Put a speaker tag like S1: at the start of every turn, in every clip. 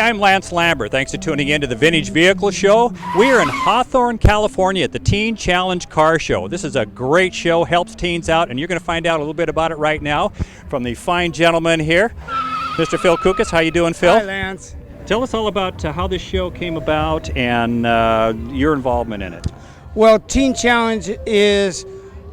S1: I'm Lance Lambert. Thanks for tuning in to the Vintage Vehicle Show. We are in Hawthorne, California at the Teen Challenge Car Show. This is a great show, helps teens out, and you're going to find out a little bit about it right now from the fine gentleman here, Mr. Phil Kukas. How you doing, Phil?
S2: Hi, Lance.
S1: Tell us all about how this show came about and your involvement in it.
S2: Well, Teen Challenge is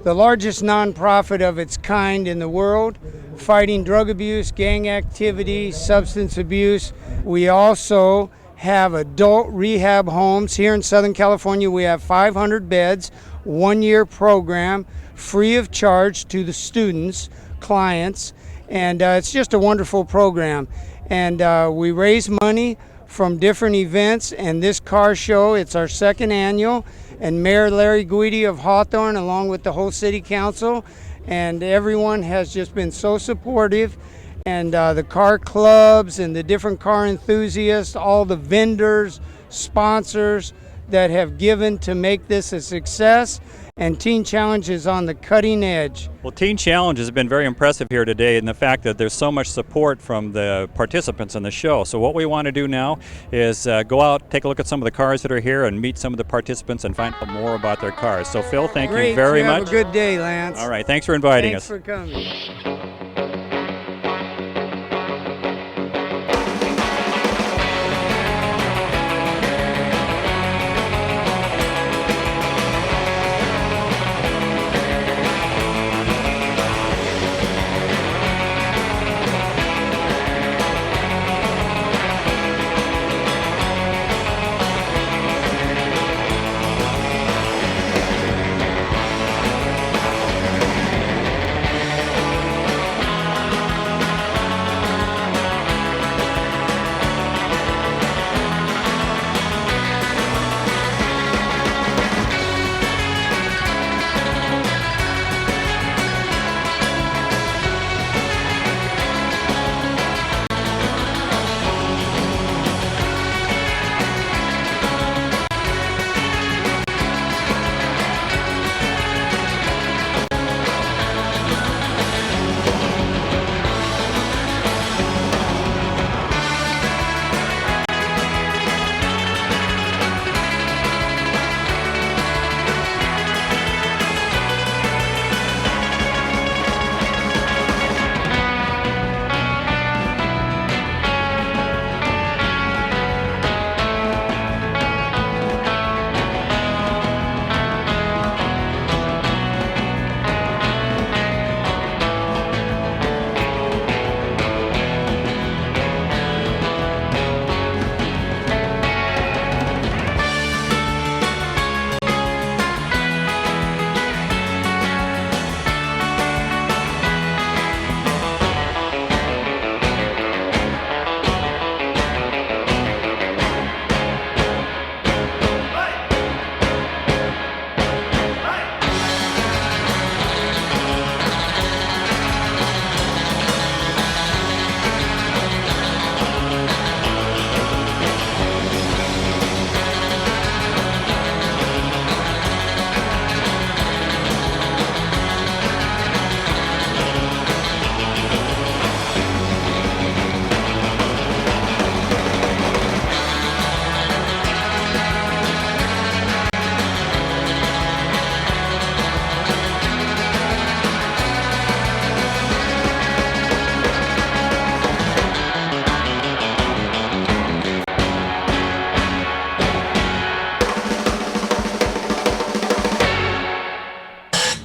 S2: the largest nonprofit of its kind in the world, fighting drug abuse, gang activity, substance abuse. We also have adult rehab homes. Here in Southern California, we have 500 beds, one-year program, free of charge to the students, clients, and it's just a wonderful program. And we raise money from different events, and this car show, it's our second annual, and Mayor Larry Guidi of Hawthorne, along with the whole city council, and everyone has just been so supportive, and the car clubs and the different car enthusiasts, all the vendors, sponsors that have given to make this a success, and Teen Challenge is on the cutting edge.
S1: Well, Teen Challenge has been very impressive here today in the fact that there's so much support from the participants in the show. So what we want to do now is go out, take a look at some of the cars that are here and meet some of the participants and find out more about their cars. So Phil, thank you very much.
S2: Have a good day, Lance.
S1: All right, thanks for inviting us.
S2: Thanks for coming.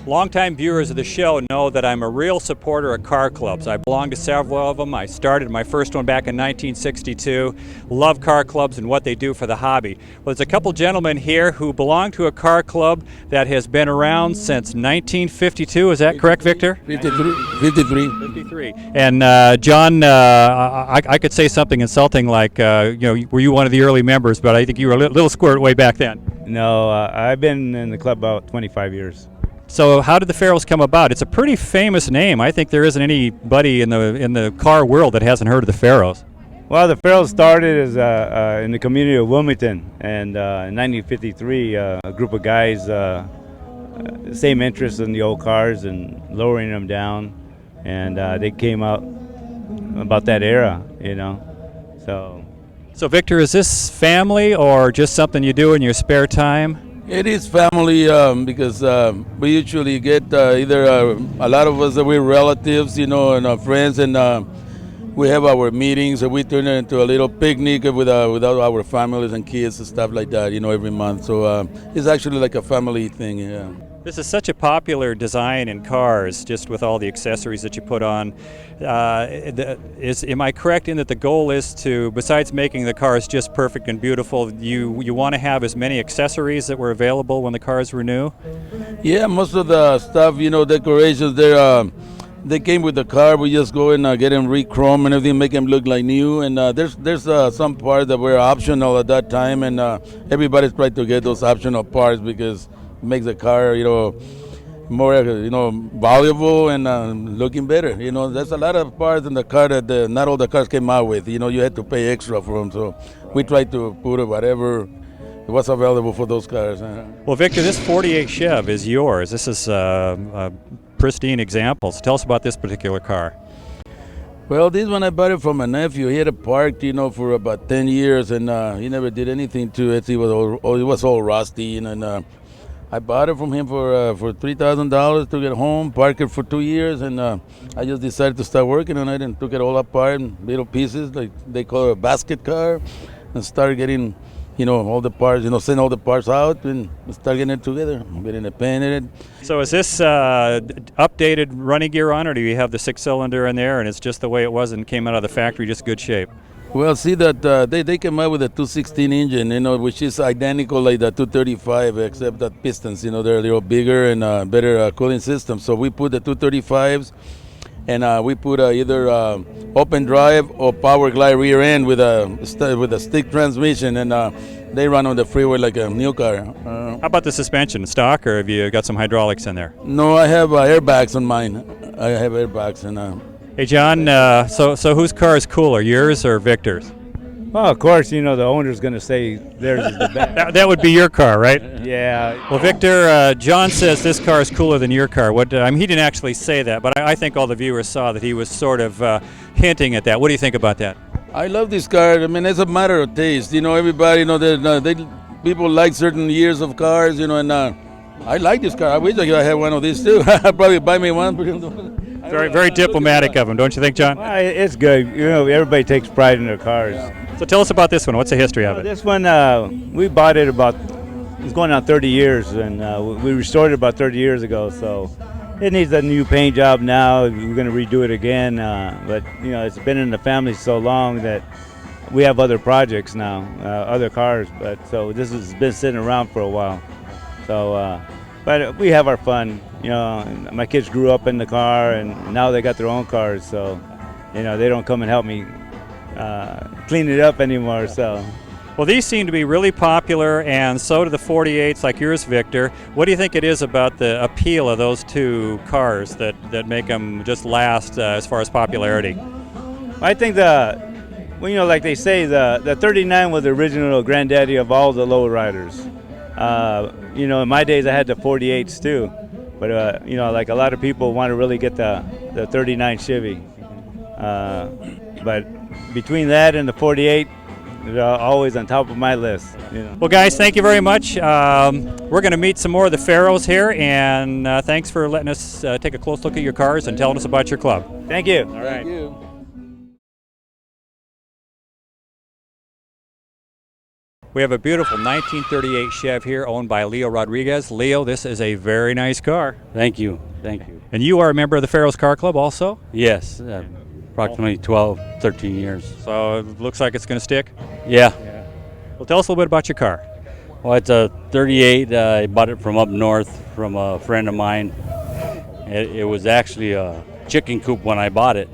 S1: Longtime viewers of the show know that I'm a real supporter of car clubs. I belong to several of them. I started my first one back in 1962. Love car clubs and what they do for the hobby. Well, there's a couple gentlemen here who belong to a car club that has been around since 1952. Is that correct, Victor?
S3: 53.
S1: And John, I could say something insulting like, were you one of the early members? But I think you were a little squirt way back then.
S3: No, I've been in the club about 25 years.
S1: So how did the Pharaohs come about? It's a pretty famous name. I think there isn't anybody in the car world that hasn't heard of the Pharaohs.
S3: Well, the Pharaohs started as in the community of Wilmington, and in 1953, a group of guys, same interest in the old cars and lowering them down, and they came out about that era, you know.
S1: So Victor, is this family or just something you do in your spare time?
S4: It is family because we usually get either a lot of us that we're relatives, and friends, and we have our meetings, and we turn it into a little picnic with our families and kids and stuff like that, every month. So it's actually like a family thing. Yeah.
S1: This is such a popular design in cars, just with all the accessories that you put on. Am I correct in that the goal is to, besides making the cars just perfect and beautiful, you want to have as many accessories that were available when the cars were new?
S4: Yeah, most of the stuff, decorations, they came with the car. We just go and get them re-chrome and everything, make them look like new. And there's some parts that were optional at that time, and everybody's trying to get those optional parts because it makes the car, more, valuable and looking better. There's a lot of parts in the car that not all the cars came out with. You had to pay extra for them. So we tried to put whatever was available for those cars.
S1: Well, Victor, this 48 Chev is yours. This is a pristine example. So tell us about this particular car.
S4: Well, this one I bought it from my nephew. He had it parked, for about 10 years, and he never did anything to it. It was all rusty, and I bought it from him for $3,000 to get home, parked it for 2 years, and I just decided to start working on it and took it all apart in little pieces, like they call it a basket car, and started getting, all the parts, send all the parts out and start getting it together, getting it painted.
S1: So is this updated running gear on, or do you have the 6-cylinder in there and it's just the way it was and came out of the factory, just good shape?
S4: Well, see that they came out with a 216 engine, which is identical like the 235, except that pistons, they're a little bigger and better cooling system. So we put the 235s, and we put either open drive or power glide rear end with a stick transmission, and they run on the freeway like a new car.
S1: How about the suspension, stock, or have you got some hydraulics in there?
S4: No, I have airbags on mine. I have airbags, and.
S1: Hey John, so whose car is cooler, yours or Victor's?
S3: Well, of course, the owner's going to say theirs is the best.
S1: that would be your car, right?
S3: Yeah.
S1: Well, Victor, John says this car is cooler than your car. What? He didn't actually say that, but I think all the viewers saw that he was sort of hinting at that. What do you think about that?
S4: I love this car. I mean, it's a matter of taste. Everybody, people like certain years of cars, and I like this car. I wish I had one of these too. I'd probably buy me one.
S1: Very, very diplomatic of him, don't you think, John?
S3: Well, it's good. Everybody takes pride in their cars.
S1: So tell us about this one. What's the history of it?
S3: This one, we bought it it's going on 30 years, and we restored it about 30 years ago, so it needs a new paint job now. We're going to redo it again, but, it's been in the family so long that we have other projects now, other cars, but so this has been sitting around for a while. So, but we have our fun. My kids grew up in the car, and now they got their own cars, so they don't come and help me clean it up anymore. So,
S1: well, these seem to be really popular, and so do the 48s like yours, Victor. What do you think it is about the appeal of those two cars that make them just last as far as popularity?
S3: I think like they say, the 39 was the original granddaddy of all the lowriders. In my days I had the 48s too, but like a lot of people want to really get the 39 Chevy. But between that and the 48, they're always on top of my list.
S1: Well, guys, thank you very much. We're going to meet some more of the Pharaohs here, and thanks for letting us take a close look at your cars and telling us about your club.
S3: Thank you.
S1: All right.
S4: Thank you.
S1: We have a beautiful 1938 Chev here owned by Leo Rodriguez. Leo, this is a very nice car.
S5: Thank you. Thank you.
S1: And you are a member of the Pharaohs Car Club also?
S5: Yes, approximately 12, 13 years.
S1: So it looks like it's going to stick?
S5: Yeah.
S1: Well, tell us a little bit about your car.
S5: Well, it's a 38. I bought it from up north from a friend of mine. It was actually a chicken coop when I bought it,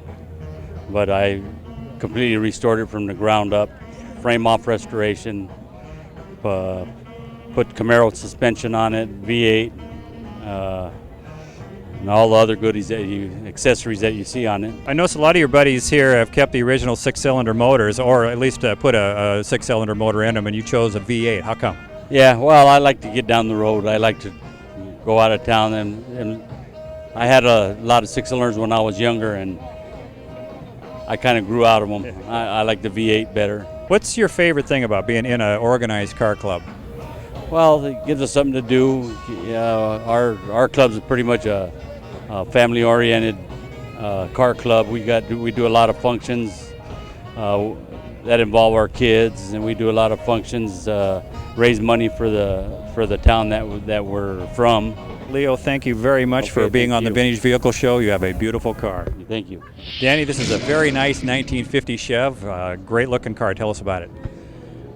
S5: but I completely restored it from the ground up, frame off restoration, put Camaro suspension on it, V8, and all the other goodies accessories that you see on it.
S1: I noticed a lot of your buddies here have kept the original 6-cylinder motors, or at least put a 6-cylinder motor in them, and you chose a V8. How come?
S5: Yeah, well, I like to get down the road. I like to go out of town, and I had a lot of 6-cylinders when I was younger, and I kind of grew out of them. I like the V8 better.
S1: What's your favorite thing about being in an organized car club?
S5: Well, it gives us something to do. Our club is pretty much a family-oriented car club. We do a lot of functions that involve our kids, and we do a lot of functions, raise money for the town that we're from.
S1: Leo, thank you very much for being on the Vintage Vehicle Show. You have a beautiful car.
S5: Thank you.
S1: Danny, this is a very nice 1950 Chev. Great looking car. Tell us about it.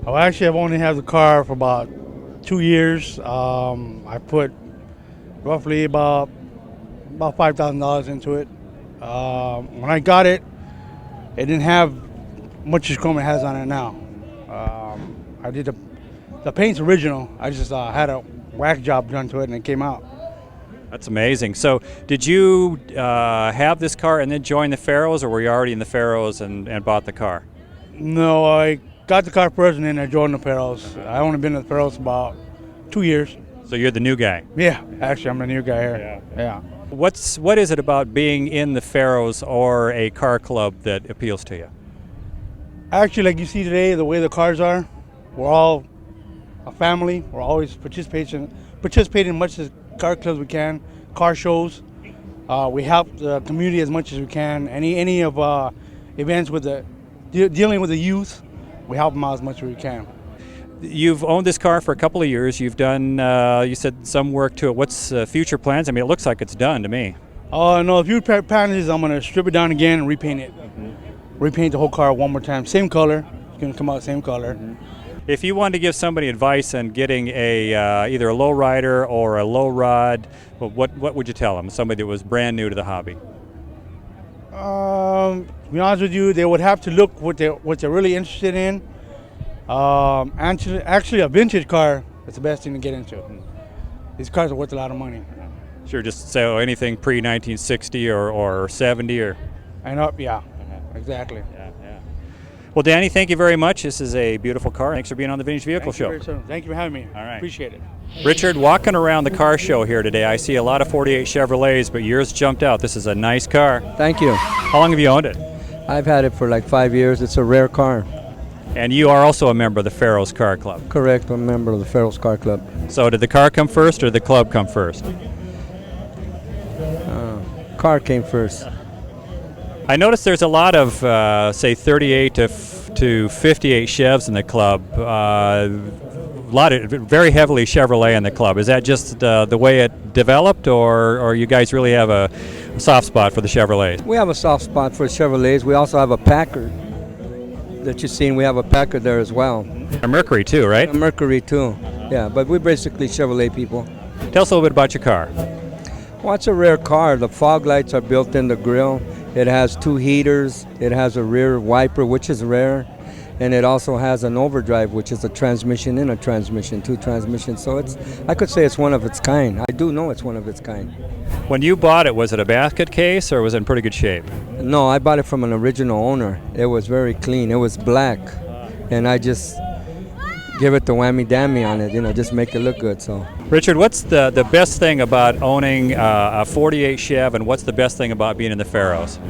S6: Oh, actually, I've only had the car for about 2 years. I put roughly about $5,000 into it. When I got it, it didn't have much as chrome it has on it now. I did the paint's original. I just had a whack job done to it and it came out.
S1: That's amazing. So did you have this car and then join the Pharaohs, or were you already in the Pharaohs and bought the car?
S6: No, I got the car first and then I joined the Pharaohs. I only been in the Pharaohs about 2 years.
S1: So you're the new guy?
S6: Yeah, actually I'm the new guy here. Yeah.
S1: What is it about being in the Pharaohs or a car club that appeals to you?
S6: Actually, like you see today, the way the cars are, we're all a family. We're always participating as much as car clubs we can, car shows. We help the community as much as we can. Any of events with dealing with the youth, we help them out as much as we can.
S1: You've owned this car for a couple of years. You've done, you said, some work to it. What's future plans? I mean, it looks like it's done to me.
S6: No, the future plans is I'm going to strip it down again and repaint it. Repaint the whole car one more time. Same color. It's going to come out same color.
S1: If you wanted to give somebody advice on getting either a low rider or a low rod, what would you tell them? Somebody that was brand new to the hobby.
S6: To be honest with you, they would have to look what they're really interested in. Actually, a vintage car is the best thing to get into. These cars are worth a lot of money.
S1: Sure, just say anything pre-1960 or 70 or.
S6: And up, yeah, exactly.
S1: Yeah. Well, Danny, thank you very much. This is a beautiful car. Thanks for being on the Vintage Vehicle Show.
S6: Thank you for having me.
S1: All right.
S6: Appreciate it.
S1: Richard, walking around the car show here today, I see a lot of 48 Chevrolets, but yours jumped out. This is a nice car.
S7: Thank you.
S1: How long have you owned it?
S7: I've had it for like 5 years. It's a rare car.
S1: And you are also a member of the Pharaohs Car Club.
S7: Correct. I'm a member of the Pharaohs Car Club.
S1: So did the car come first or did the club come first?
S7: Car came first.
S1: I noticed there's a lot of, say, 38 to 58 Chevs in the club. A lot of very heavily Chevrolet in the club. Is that just the way it developed, or you guys really have a soft spot for the Chevrolets?
S7: We have a soft spot for Chevrolets. We also have a Packard that you've seen. We have a Packard there as well.
S1: A Mercury too, right?
S7: A Mercury too. Yeah, but we're basically Chevrolet people.
S1: Tell us a little bit about your car.
S7: Well, it's a rare car. The fog lights are built in the grille. It has 2 heaters. It has a rear wiper, which is rare. And it also has an overdrive, which is a transmission in a transmission, 2 transmissions. So I could say it's one of its kind. I do know it's one of its kind.
S1: When you bought it, was it a basket case or was it in pretty good shape?
S7: No, I bought it from an original owner. It was very clean. It was black. And I just give it the whammy-dammy on it, just make it look good. So,
S1: Richard, what's the best thing about owning a 48 Chev, and what's the best thing about being in the Pharaohs?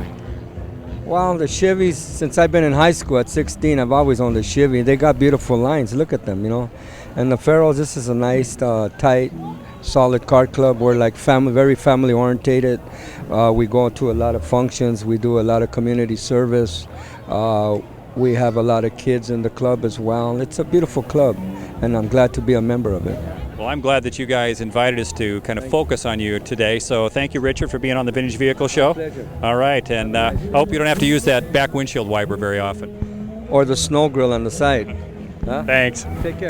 S7: Well, the Chevys, since I've been in high school at 16, I've always owned a Chevy. They got beautiful lines. Look at them, And the Pharaohs, this is a nice, tight, solid car club. We're like very family-orientated. We go to a lot of functions. We do a lot of community service. We have a lot of kids in the club as well. It's a beautiful club, and I'm glad to be a member of it.
S1: Well, I'm glad that you guys invited us to kind of focus on you today. So thank you, Richard, for being on the Vintage Vehicle Show.
S7: My pleasure.
S1: All right, and I hope you don't have to use that back windshield wiper very often.
S7: Or the snow grill on the side. Huh?
S1: Thanks.
S7: Take care.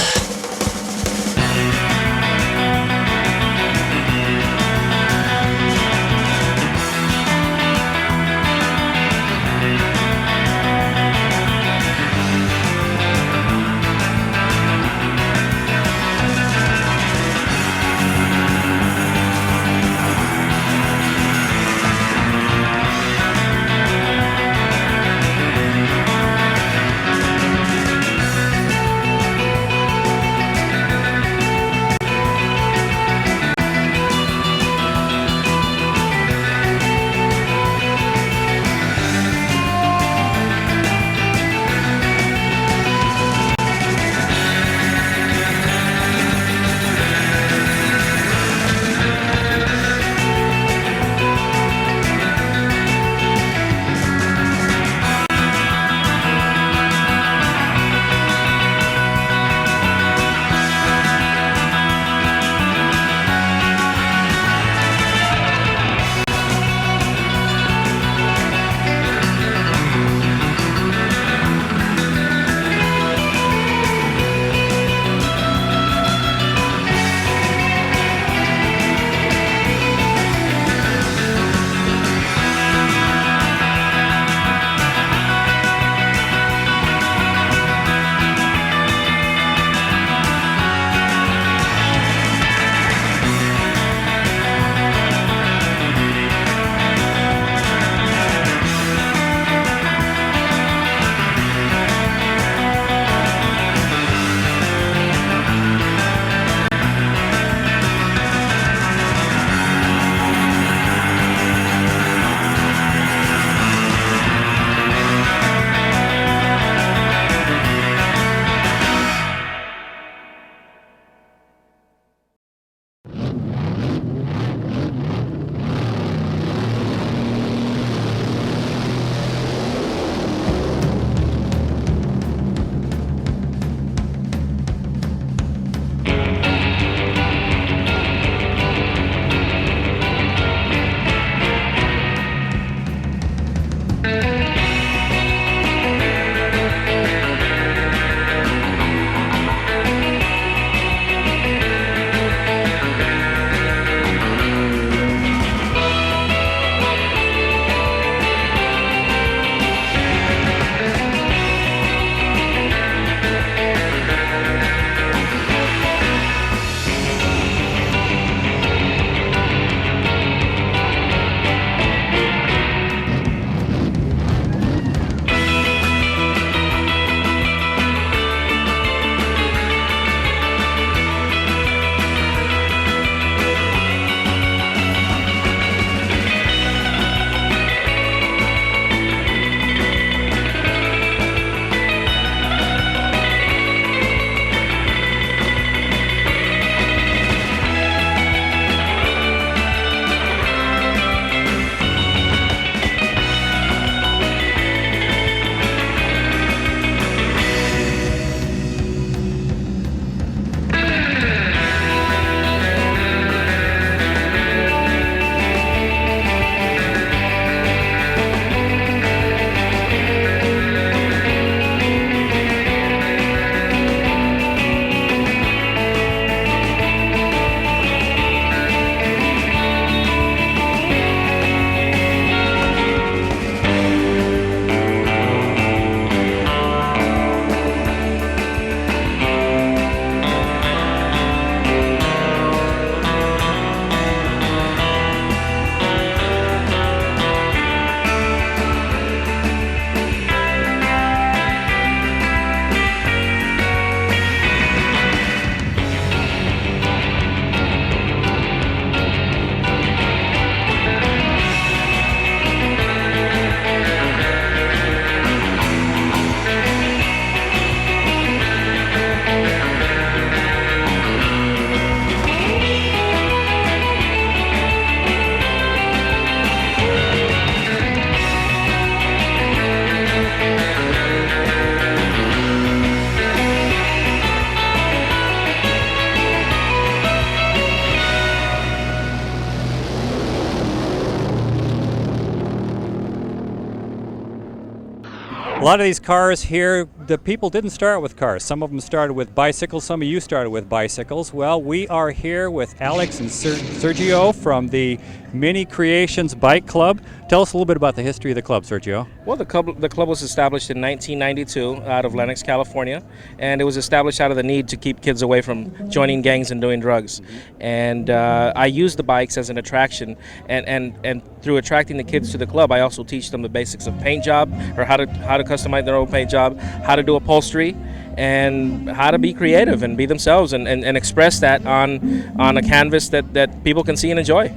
S1: A lot of these cars here, the people didn't start with cars. Some of them started with bicycles. Some of you started with bicycles. Well, we are here with Alex and Sergio from the Mini Kreations Bike Club. Tell us a little bit about the history of the club, Sergio.
S8: Well, the club was established in 1992 out of Lenox, California, and it was established out of the need to keep kids away from joining gangs and doing drugs. And I use the bikes as an attraction, and through attracting the kids to the club, I also teach them the basics of paint job, or how to customize their own paint job, how to do upholstery, and how to be creative and be themselves and express that on a canvas that people can see and enjoy.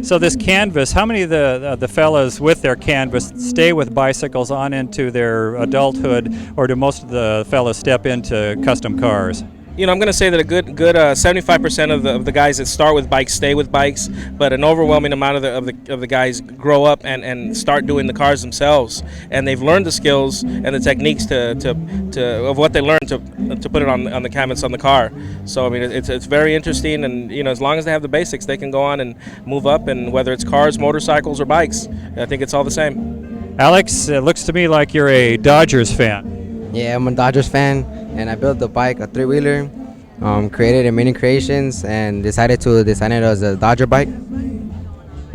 S1: So this canvas, how many of the fellas with their canvas stay with bicycles on into their adulthood, or do most of the fellas step into custom cars?
S8: You know, I'm going to say that a good 75% of the guys that start with bikes stay with bikes, but an overwhelming amount of the guys grow up and start doing the cars themselves, and they've learned the skills and the techniques of what they learned to put it on the canvas on the car. So I mean, it's very interesting, and you know, as long as they have the basics, they can go on and move up, and whether it's cars, motorcycles, or bikes, I think it's all the same.
S1: Alex, it looks to me like you're a Dodgers fan.
S9: Yeah, I'm a Dodgers fan, and I built the bike, a three-wheeler, created a Mini Kreations, and decided to design it as a Dodger bike.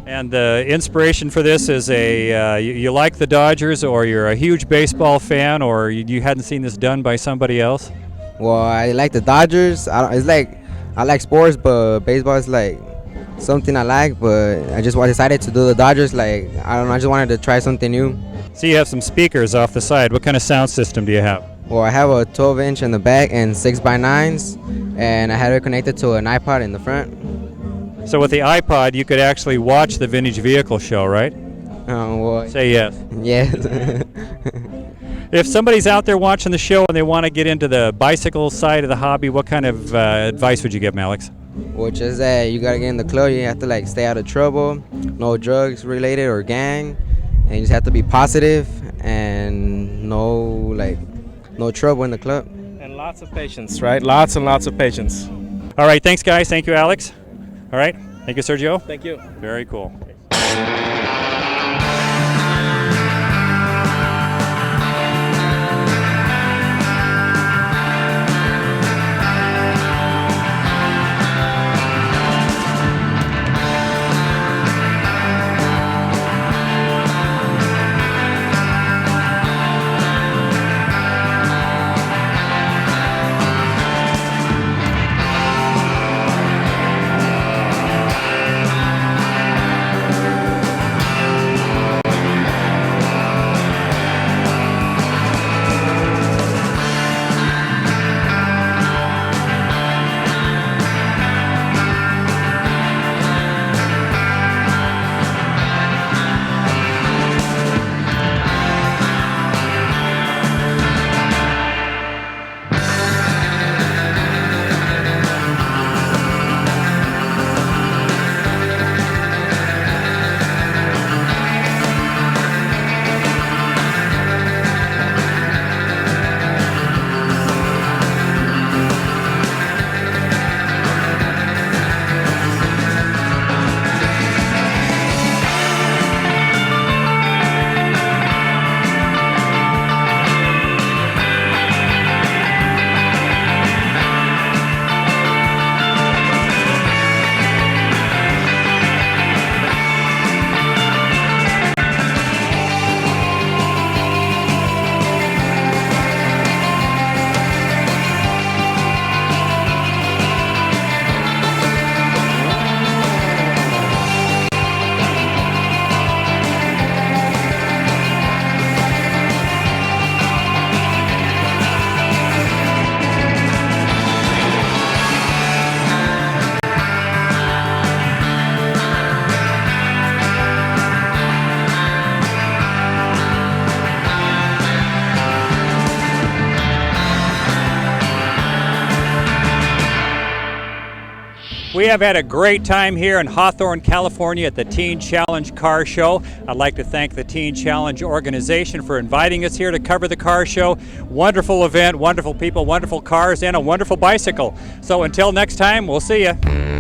S1: And the inspiration for this is you like the Dodgers, or you're a huge baseball fan, or you hadn't seen this done by somebody else?
S9: Well, I like the Dodgers. It's like I like sports, but baseball is like something I like. But I just decided to do the Dodgers. Like I don't know, I just wanted to try something new.
S1: So you have some speakers off the side. What kind of sound system do you have?
S9: Well, I have a 12-inch in the back and 6x9s, and I had it connected to an iPod in the front.
S1: So with the iPod, you could actually watch the Vintage Vehicle Show, right?
S9: Well,
S1: say yes.
S9: Yes.
S1: If somebody's out there watching the show and they want to get into the bicycle side of the hobby, what kind of advice would you give them, Alex?
S9: Which is that you gotta get in the club. You have to like stay out of trouble, no drugs related or gang, and you just have to be positive and no trouble in the club.
S8: And lots of patience, right? Lots and lots of patience.
S1: All right, thanks guys. Thank you, Alex. All right, thank you, Sergio.
S8: Thank you.
S1: Very cool. We have had a great time here in Hawthorne, California at the Teen Challenge Car Show. I'd like to thank the Teen Challenge organization for inviting us here to cover the car show. Wonderful event, wonderful people, wonderful cars, and a wonderful bicycle. So until next time, we'll see you.